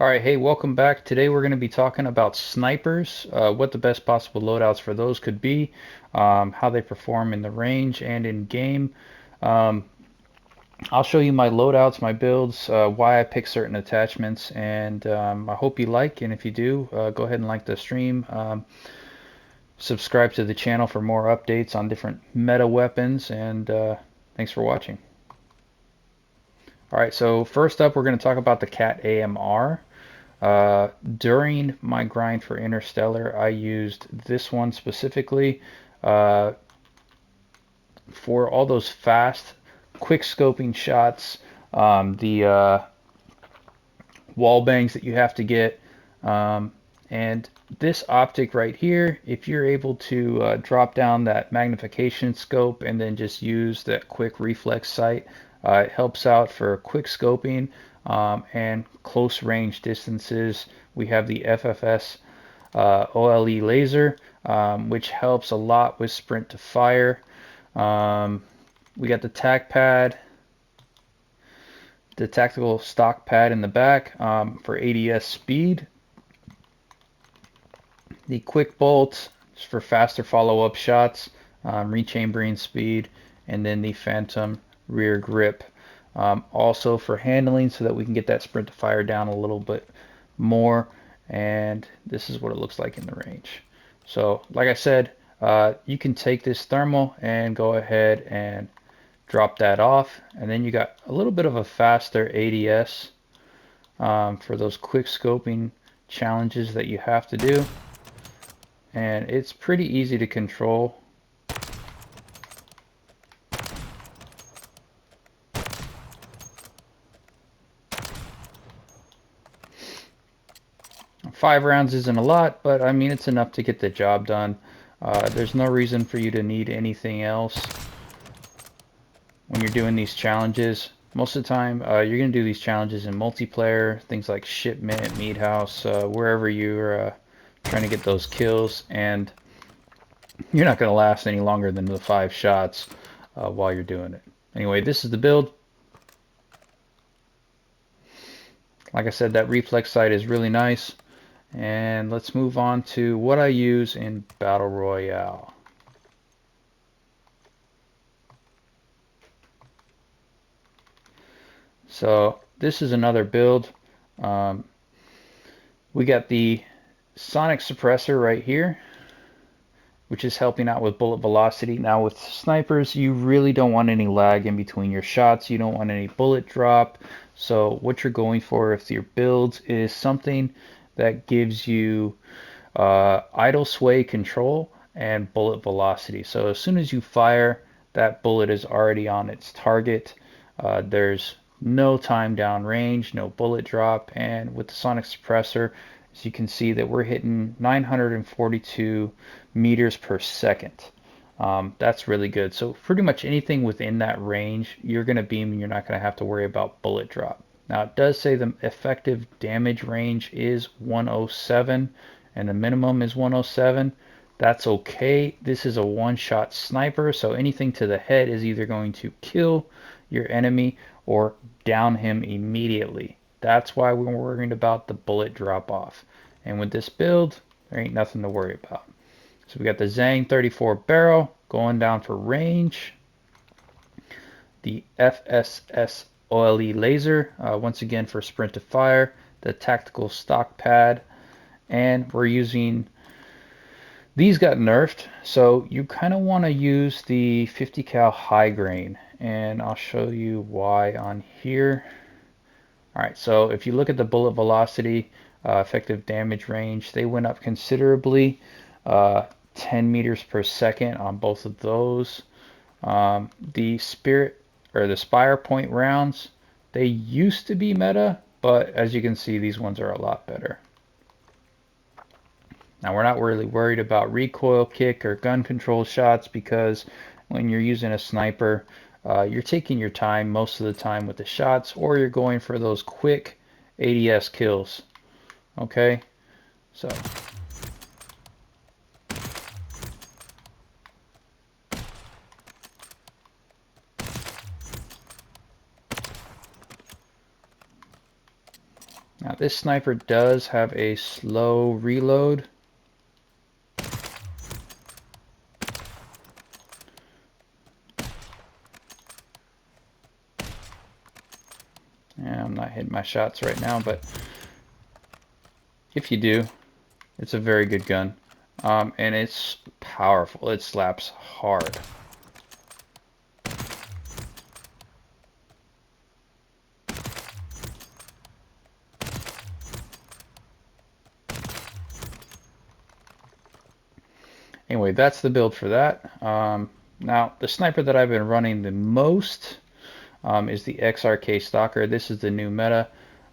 Alright, hey, welcome back. Today we're going to be talking about snipers, what the best possible loadouts for those could be, how they perform in the range and in game. Um, I'll show you my loadouts, my builds, why I pick certain attachments, and I hope you like, and if you do, go ahead and like the stream. Subscribe to the channel for more updates on different meta weapons, and thanks for watching. Alright, so first up we're going to talk about the Cat AMR. During my grind for Interstellar, I used this one specifically uh, for all those fast, quick scoping shots, the wall bangs that you have to get. Um, and this optic right here, if you're able to drop down that magnification scope and then just use that quick reflex sight, it helps out for quick scoping and close range distances. We have the FFS OLE laser, which helps a lot with sprint to fire. We got the tac pad, the tactical stock pad in the back for ADS speed. The quick bolt for faster follow-up shots, rechambering speed, and then the phantom rear grip. Also for handling so that we can get that sprint to fire down a little bit more. And this is what it looks like in the range. So like I said, you can take this thermal and go ahead and drop that off, and then you got a little bit of a faster ADS for those quick scoping challenges that you have to do, and it's pretty easy to control. Five rounds isn't a lot, but I mean it's enough to get the job done. There's no reason for you to need anything else when you're doing these challenges. Most of the time, you're going to do these challenges in multiplayer, things like Shipment, Meat House, wherever you're trying to get those kills, and you're not going to last any longer than the 5 shots while you're doing it. Anyway, this is the build. Like I said, that reflex sight is really nice. And let's move on to what I use in Battle Royale. So this is another build. Um, we got the Sonic Suppressor right here, which is helping out with bullet velocity. Now with snipers, you really don't want any lag in between your shots. You don't want any bullet drop. So what you're going for with your builds is something that gives you idle sway control and bullet velocity. So as soon as you fire, that bullet is already on its target. There's no time down range, no bullet drop, and with the sonic suppressor, as you can see that we're hitting 942 meters per second. That's really good. So pretty much anything within that range, you're going to beam and you're not going to have to worry about bullet drop. Now it does say the effective damage range is 107 and the minimum is 107. That's okay. This is a one-shot sniper, so anything to the head is either going to kill your enemy or down him immediately. That's why we're worrying about the bullet drop off. And with this build, there ain't nothing to worry about. So we got the Zhang 34 barrel going down for range. The FSS OLE laser, once again for sprint to fire. The tactical stock pad. And we're using, these got nerfed, so you kind of want to use the 50 cal high grain. And I'll show you why on here. Alright, so if you look at the bullet velocity, effective damage range, they went up considerably. 10 meters per second on both of those. The Spirit or the Spire Point rounds, they used to be meta, but as you can see, these ones are a lot better. Now we're not really worried about recoil kick or gun control shots because when you're using a sniper, you're taking your time most of the time with the shots, or you're going for those quick ADS kills. Okay, so now this sniper does have a slow reload. Yeah, I'm not hitting my shots right now, but if you do, it's a very good gun. And it's powerful. It slaps hard. Anyway, that's the build for that. Now, the sniper that I've been running the most is the XRK Stalker. This is the new meta.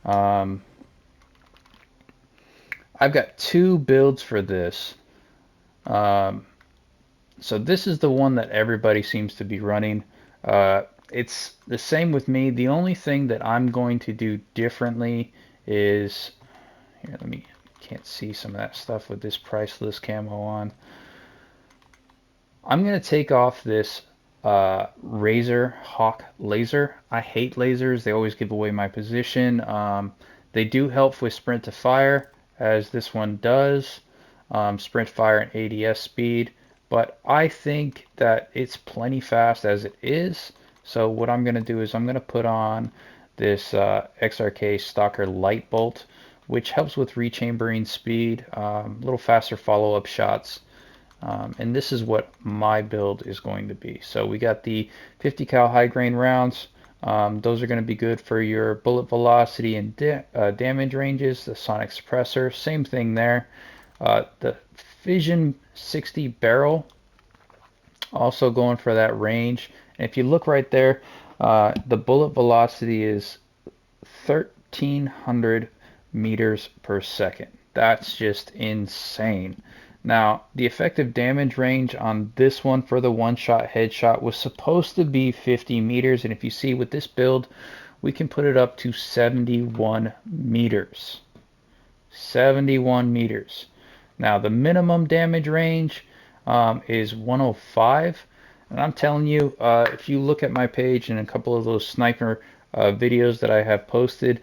I've got two builds for this. So this is the one that everybody seems to be running. It's the same with me. The only thing that I'm going to do differently is, here, can't see some of that stuff with this priceless camo on. I'm going to take off this Razor Hawk laser. I hate lasers. They always give away my position. They do help with sprint to fire, as this one does. Sprint fire and ADS speed. But I think that it's plenty fast as it is. So what I'm going to do is I'm going to put on this XRK Stalker Light Bolt, which helps with rechambering speed, a little faster follow-up shots. And this is what my build is going to be. So we got the 50 cal high grain rounds. Those are going to be good for your bullet velocity and damage ranges. The sonic suppressor, same thing there. The Fission 60 barrel, also going for that range. And if you look right there, the bullet velocity is 1,300 meters per second. That's just insane. Now, the effective damage range on this one for the one-shot headshot was supposed to be 50 meters, and if you see with this build, we can put it up to 71 meters. 71 meters. Now, the minimum damage range is 105, and I'm telling you, if you look at my page and a couple of those sniper videos that I have posted,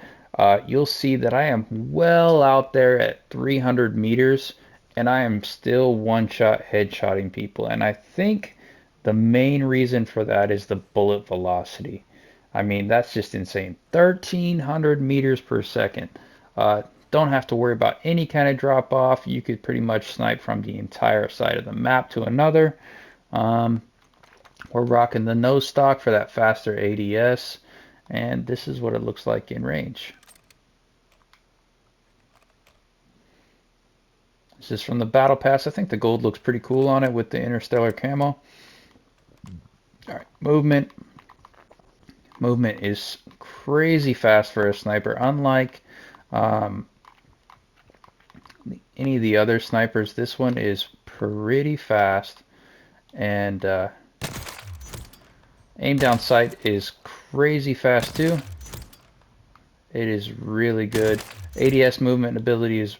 you'll see that I am well out there at 300 meters. And I am still one-shot headshotting people. And I think the main reason for that is the bullet velocity. I mean, that's just insane. 1,300 meters per second. Don't have to worry about any kind of drop-off. You could pretty much snipe from the entire side of the map to another. We're rocking the nose stock for that faster ADS. And this is what it looks like in range. This is from the Battle Pass. I think the gold looks pretty cool on it with the interstellar camo. Alright, movement. Movement is crazy fast for a sniper. Unlike any of the other snipers, this one is pretty fast. And aim down sight is crazy fast too. It is really good. ADS movement ability is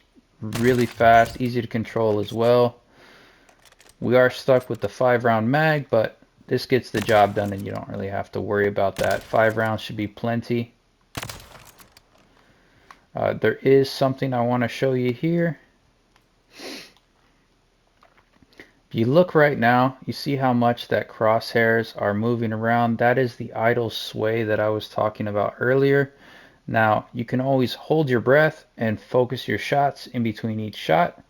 really fast, easy to control as well. We are stuck with the 5-round mag, but this gets the job done and you don't really have to worry about that. 5 rounds should be plenty. There is something I want to show you here. If you look right now, you see how much that crosshairs are moving around. That is the idle sway that I was talking about earlier. Now, you can always hold your breath and focus your shots in between each shot,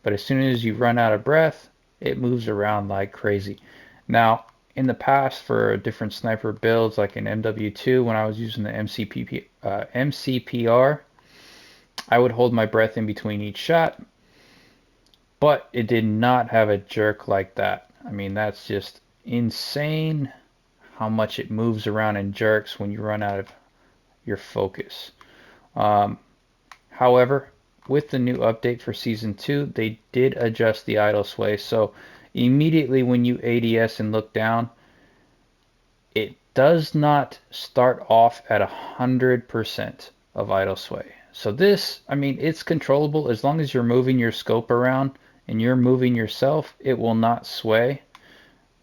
but as soon as you run out of breath, it moves around like crazy. Now, in the past, for different sniper builds, like in MW2, when I was using the MCPR, I would hold my breath in between each shot, but it did not have a jerk like that. I mean, that's just insane how much it moves around and jerks when you run out of your focus. However, with the new update for Season 2, they did adjust the idle sway, so immediately when you ADS and look down, it does not start off at 100% of idle sway. So this, I mean, it's controllable as long as you're moving your scope around and you're moving yourself, it will not sway.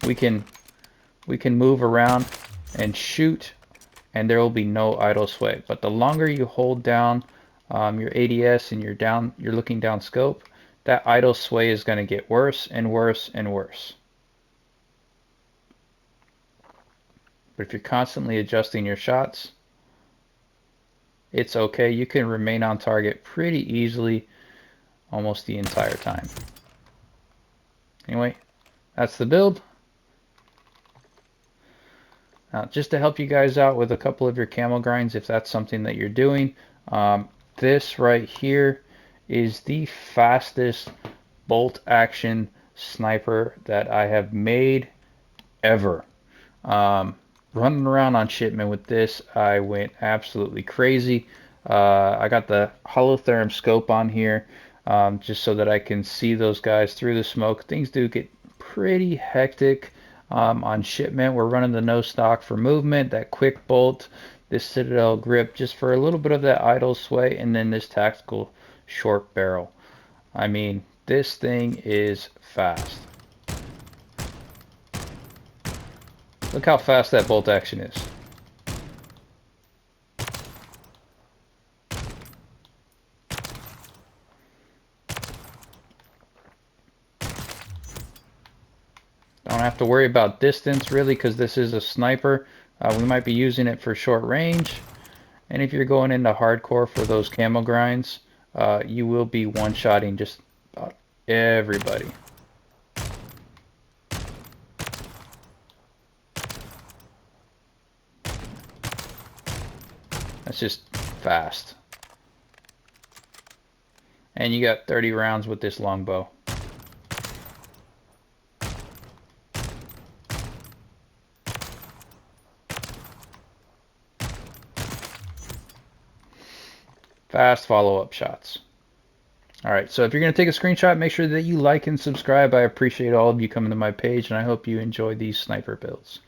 We can move around and shoot and there will be no idle sway. But the longer you hold down your ADS and you're looking down scope, that idle sway is going to get worse and worse and worse. But if you're constantly adjusting your shots, it's okay. You can remain on target pretty easily almost the entire time. Anyway, that's the build. Now, just to help you guys out with a couple of your camo grinds, if that's something that you're doing, this right here is the fastest bolt action sniper that I have made ever. Running around on shipment with this, I went absolutely crazy. I got the holotherm scope on here just so that I can see those guys through the smoke. Things do get pretty hectic on shipment. We're running the no stock for movement, that quick bolt, this Citadel grip just for a little bit of that idle sway, and then this tactical short barrel. I mean, this thing is fast. Look how fast that bolt action is. Don't have to worry about distance really because this is a sniper. We might be using it for short range. And if you're going into hardcore for those camo grinds, you will be one-shotting just about everybody. That's just fast. And you got 30 rounds with this longbow. Fast follow-up shots. Alright, so if you're going to take a screenshot, make sure that you like and subscribe. I appreciate all of you coming to my page, and I hope you enjoy these sniper builds.